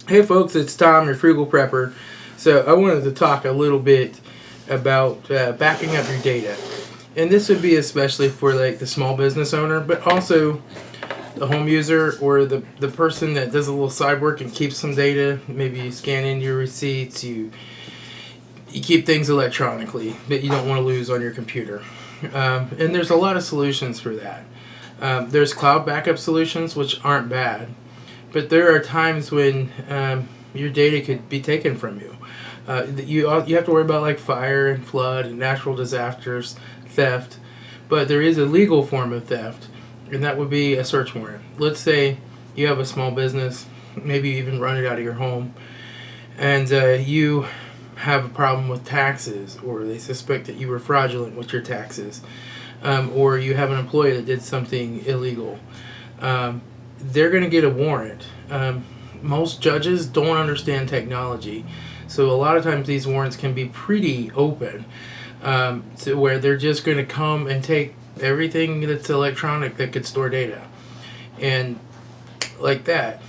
Hey folks, it's Tom, your frugal prepper. So I wanted to talk a little bit about backing up your data, and this would be especially for like the small business owner, but also the home user or the person that does a little side work and keeps some data. Maybe you scan in your receipts, you keep things electronically that you don't want to lose on your computer, and there's a lot of solutions for that. There's cloud backup solutions which aren't bad. But there are times when your data could be taken from you. You have to worry about like fire and flood and natural disasters, theft. But there is a legal form of theft, and that would be a search warrant. Let's say you have a small business, maybe you even run it out of your home, and you have a problem with taxes, or they suspect that you were fraudulent with your taxes, or you have an employee that did something illegal. They're going to get a warrant. Most judges don't understand technology, so a lot of times these warrants can be pretty open, to where they're just going to come and take everything that's electronic that could store data, and like that,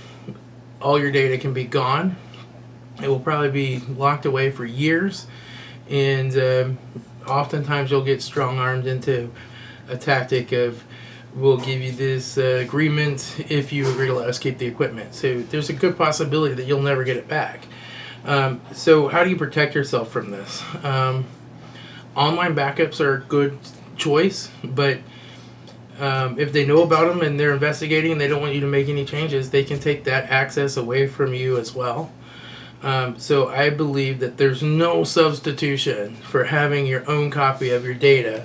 all your data can be gone. It will probably be locked away for years, and oftentimes you'll get strong armed into a tactic of, we'll give you this agreement if you agree to let us keep the equipment. So there's a good possibility that you'll never get it back. So how do you protect yourself from this? Online backups are a good choice, but if they know about them and they're investigating and they don't want you to make any changes, they can take that access away from you as well. So I believe that there's no substitution for having your own copy of your data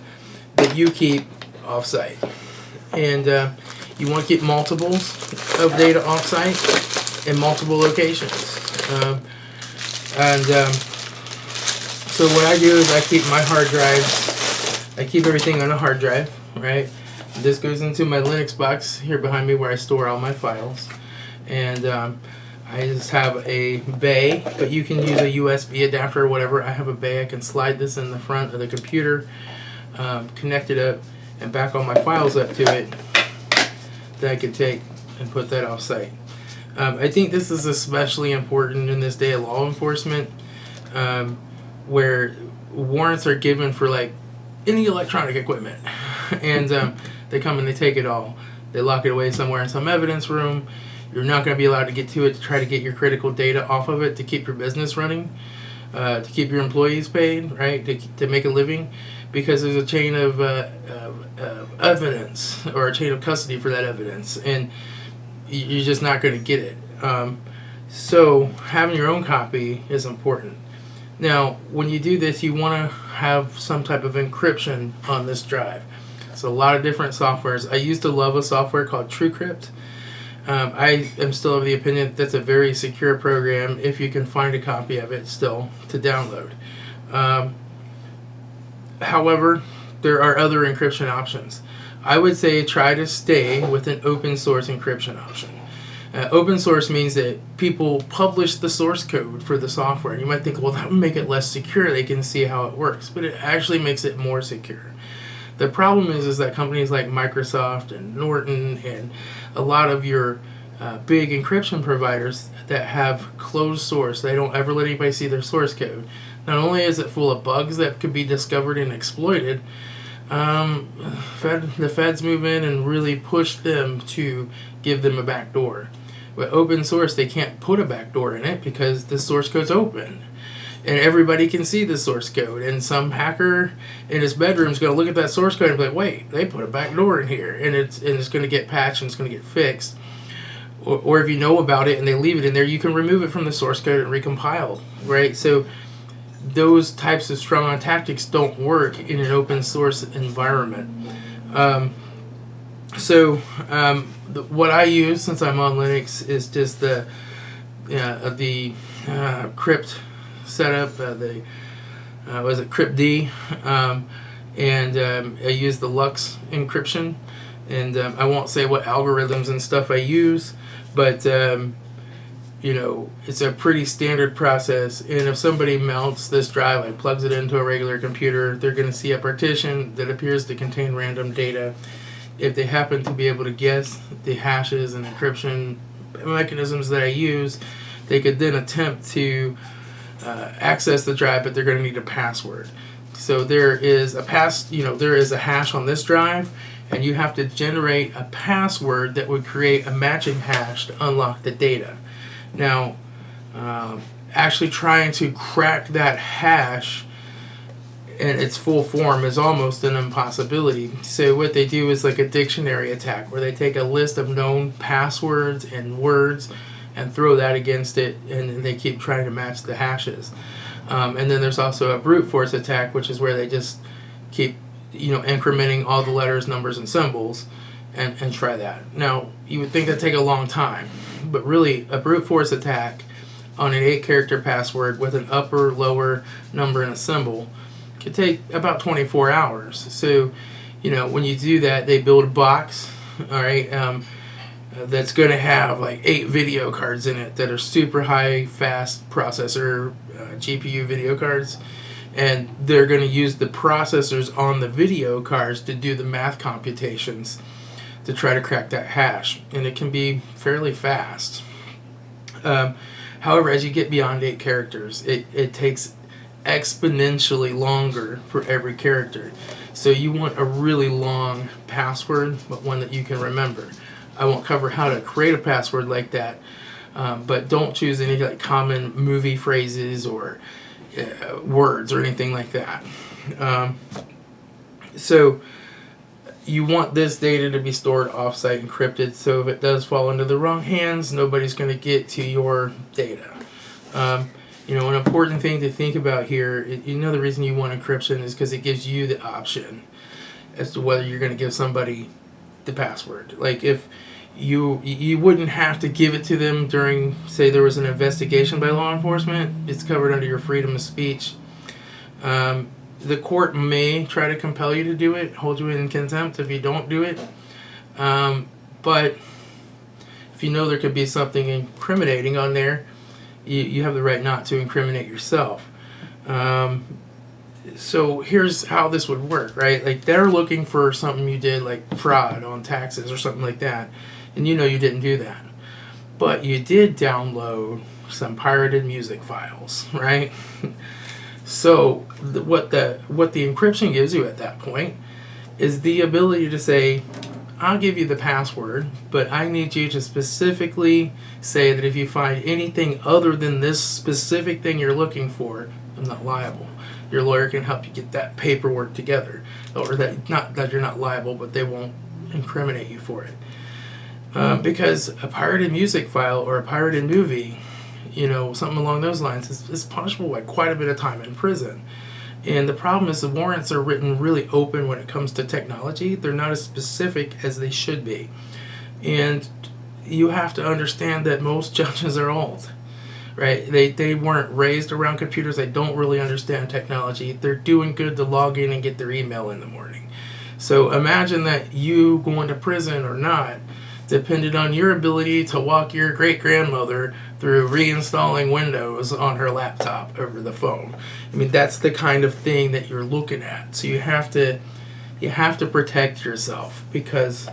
that you keep offsite. And you want to keep multiples of data offsite in multiple locations. So what I do is I keep my hard drives, I keep everything on a hard drive, right? This goes into my Linux box here behind me where I store all my files. And I just have a bay, but you can use a USB adapter or whatever. I have a bay, I can slide this in the front of the computer, connect it up, and back all my files up to it that I could take and put that off site. I think this is especially important in this day of law enforcement, where warrants are given for like any electronic equipment, and they come and they take it all. They lock it away somewhere in some evidence room. You're not going to be allowed to get to it to try to get your critical data off of it to keep your business running, to keep your employees paid, right, to make a living, because there's a chain of evidence or a chain of custody for that evidence, and you're just not going to get it. So having your own copy is important. Now, when you do this, you want to have some type of encryption on this drive. So a lot of different softwares. I used to love a software called Crypt. I am still of the opinion that that's a very secure program if you can find a copy of it still to download. However, there are other encryption options. I would say try to stay with an open source encryption option. Open source means that people publish the source code for the software. And you might think, well, that would make it less secure. They can see how it works. But it actually makes it more secure. The problem is that companies like Microsoft and Norton and a lot of your big encryption providers that have closed source, they don't ever let anybody see their source code. Not only is it full of bugs that could be discovered and exploited, the feds move in and really push them to give them a backdoor. With open source, they can't put a backdoor in it because the source code's open. And everybody can see the source code. And some hacker in his bedroom is going to look at that source code and be like, wait, they put a backdoor in here. And it's going to get patched and it's going to get fixed. Or if you know about it and they leave it in there, you can remove it from the source code and recompile, right? So those types of strong-on tactics don't work in an open source environment. What I use since I'm on Linux is just the Crypt setup. Was it Crypt D? And I use the Lux encryption. And I won't say what algorithms and stuff I use, but it's a pretty standard process. And if somebody mounts this drive, like plugs it into a regular computer, they're going to see a partition that appears to contain random data. If they happen to be able to guess the hashes and encryption mechanisms that I use, they could then attempt to access the drive, but they're going to need a password. So there is a there is a hash on this drive, and you have to generate a password that would create a matching hash to unlock the data. Now, actually trying to crack that hash in its full form is almost an impossibility. So what they do is like a dictionary attack, where they take a list of known passwords and words and throw that against it, and they keep trying to match the hashes. And then there's also a brute force attack, which is where they just keep incrementing all the letters, numbers, and symbols and try that. Now, you would think that'd take a long time, but really a brute force attack on an 8-character password with an upper, lower number and a symbol could take about 24 hours. So, when you do that, they build a box, all right, that's going to have like 8 video cards in it that are super high, fast processor GPU video cards, and they're going to use the processors on the video cards to do the math computations to try to crack that hash, and it can be fairly fast. However, as you get beyond 8 characters, it takes exponentially longer for every character. So you want a really long password, but one that you can remember. I won't cover how to create a password like that, but don't choose any like common movie phrases or words or anything like that. So you want this data to be stored offsite encrypted, so if it does fall into the wrong hands, nobody's going to get to your data. An important thing to think about here, the reason you want encryption is because it gives you the option as to whether you're going to give somebody the password. Like if you wouldn't have to give it to them during, say, there was an investigation by law enforcement. It's covered under your freedom of speech. The court may try to compel you to do it, hold you in contempt if you don't do it. But if you know there could be something incriminating on there, you have the right not to incriminate yourself. So here's how this would work, right? Like they're looking for something you did, like fraud on taxes or something like that, and you didn't do that. But you did download some pirated music files, right? So what the encryption gives you at that point is the ability to say, I'll give you the password, but I need you to specifically say that if you find anything other than this specific thing you're looking for, I'm not liable. Your lawyer can help you get that paperwork together, or not that you're not liable, but they won't incriminate you for it. Because a pirated music file or a pirated movie, something along those lines is punishable by quite a bit of time in prison. And the problem is the warrants are written really open when it comes to technology. They're not as specific as they should be. And you have to understand that most judges are old, right? They weren't raised around computers. They don't really understand technology. They're doing good to log in and get their email in the morning. So imagine that you going to prison or not depended on your ability to walk your great-grandmother through reinstalling Windows on her laptop over the phone. I mean, that's the kind of thing that you're looking at. So you have to protect yourself, because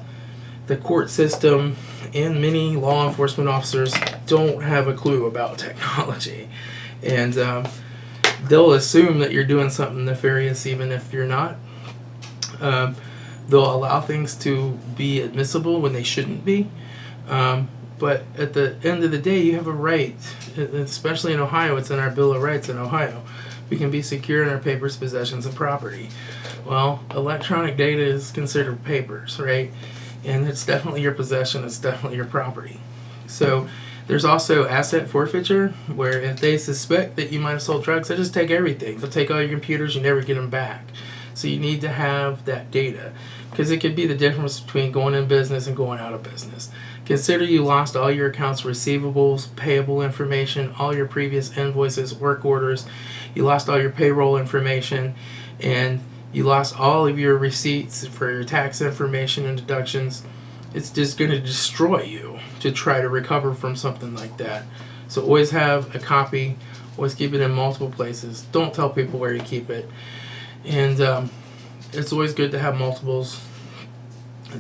the court system and many law enforcement officers don't have a clue about technology. And they'll assume that you're doing something nefarious even if you're not. They'll allow things to be admissible when they shouldn't be. But at the end of the day, you have a right, especially in Ohio. It's in our Bill of Rights in Ohio. We can be secure in our papers, possessions, and property. Well, electronic data is considered papers, right? And it's definitely your possession. It's definitely your property. So there's also asset forfeiture, where if they suspect that you might have sold drugs, they just take everything. They'll take all your computers. You never get them back. So you need to have that data, because it could be the difference between going in business and going out of business. Consider you lost all your accounts receivables, payable information, all your previous invoices, work orders. You lost all your payroll information, and you lost all of your receipts for your tax information and deductions. It's just going to destroy you to try to recover from something like that. So always have a copy. Always keep it in multiple places. Don't tell people where you keep it. And it's always good to have multiples,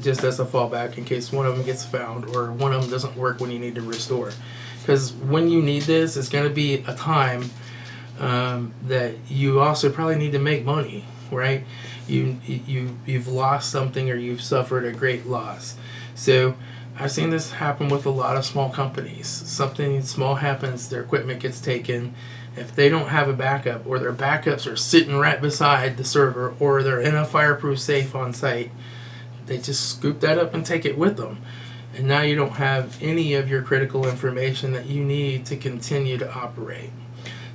just as a fallback in case one of them gets found or one of them doesn't work when you need to restore. because when you need this, it's going to be a time that you also probably need to make money, right? You've lost something, or you've suffered a great loss. So I've seen this happen with a lot of small companies. Something small happens, their equipment gets taken. If they don't have a backup, or their backups are sitting right beside the server, or they're in a fireproof safe on site, they just scoop that up and take it with them. And now you don't have any of your critical information that you need to continue to operate.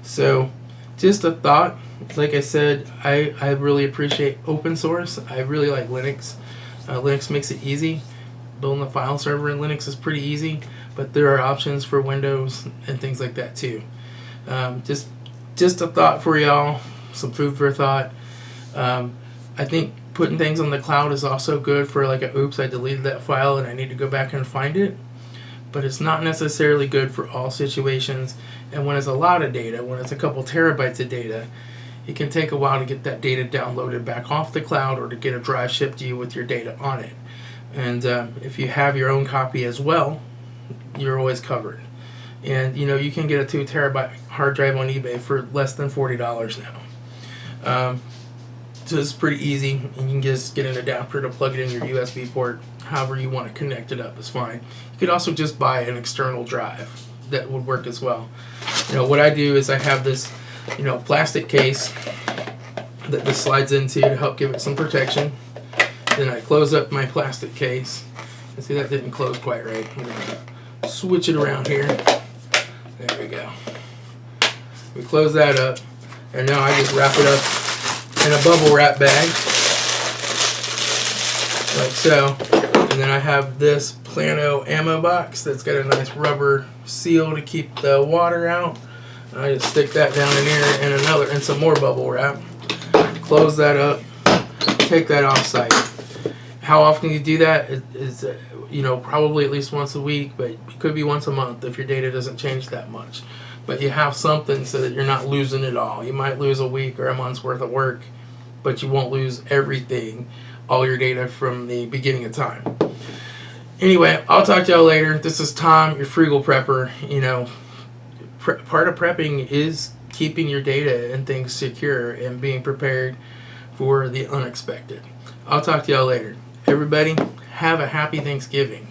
So just a thought. Like I said, I really appreciate open source. I really like Linux. Linux makes it easy. Building a file server in Linux is pretty easy, but there are options for Windows and things like that too. Just a thought for y'all, some food for thought. I think putting things on the cloud is also good for like a oops, I deleted that file and I need to go back and find it. But it's not necessarily good for all situations. And when it's a lot of data, when it's a couple terabytes of data, it can take a while to get that data downloaded back off the cloud, or to get a drive shipped to you with your data on it. And if you have your own copy as well, you're always covered. And you can get a 2 terabyte hard drive on eBay for less than $40 now. So it's pretty easy, and you can just get an adapter to plug it in your USB port. However you want to connect it up is fine. You could also just buy an external drive that would work as well. What I do is I have this plastic case that this slides into to help give it some protection. Then I close up my plastic case. And see, that didn't close quite right. I'm going to switch it around here. There we go. We close that up, and now I just wrap it up in a bubble wrap bag, like so. And then I have this Plano ammo box that's got a nice rubber seal to keep the water out. I just stick that down in here, and some more bubble wrap. Close that up. Take that off site. How often you do that is probably at least once a week, but it could be once a month if your data doesn't change that much. But you have something so that you're not losing it all. You might lose a week or a month's worth of work, but you won't lose everything, all your data from the beginning of time. Anyway, I'll talk to y'all later. This is Tom, your frugal prepper. Part of prepping is keeping your data and things secure and being prepared for the unexpected. I'll talk to y'all later. Everybody, have a happy Thanksgiving.